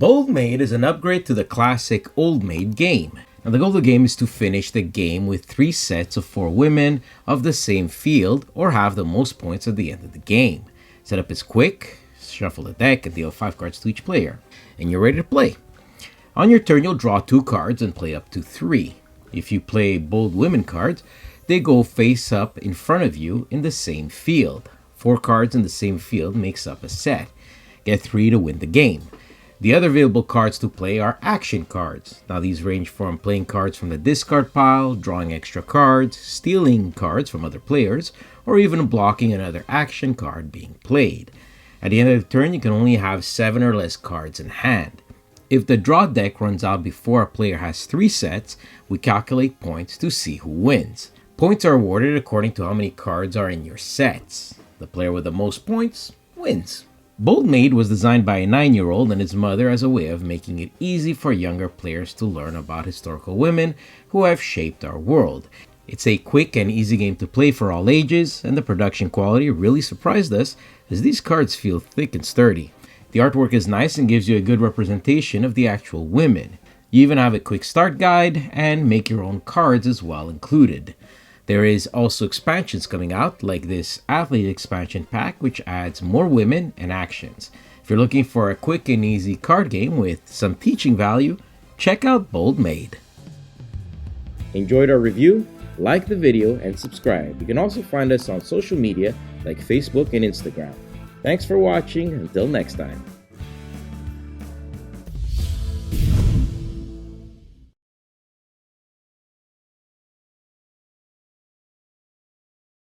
Bold Made is an upgrade to the classic Old Maid game. Now, the goal of the game is to finish the game with 3 sets of 4 women of the same field or have the most points at the end of the game. Setup is quick, shuffle the deck and deal 5 cards to each player, and you're ready to play. On your turn, you'll draw 2 cards and play up to 3. If you play Bold Women cards, they go face up in front of you in the same field. 4 cards in the same field makes up a set. Get 3 to win the game. The other available cards to play are action cards. Now these range from playing cards from the discard pile, drawing extra cards, stealing cards from other players, or even blocking another action card being played. At the end of the turn, you can only have 7 or less cards in hand. If the draw deck runs out before a player has 3 sets, we calculate points to see who wins. Points are awarded according to how many cards are in your sets. The player with the most points wins. Bold Maid was designed by a 9-year-old and his mother as a way of making it easy for younger players to learn about historical women who have shaped our world. It's a quick and easy game to play for all ages, and the production quality really surprised us as these cards feel thick and sturdy. The artwork is nice and gives you a good representation of the actual women. You even have a quick start guide and make your own cards as well included. There is also expansions coming out, like this Athlete expansion pack, which adds more women and actions. If you're looking for a quick and easy card game with some teaching value, check out Bold Made. Enjoyed our review? Like the video and subscribe. You can also find us on social media like Facebook and Instagram. Thanks for watching. Until next time.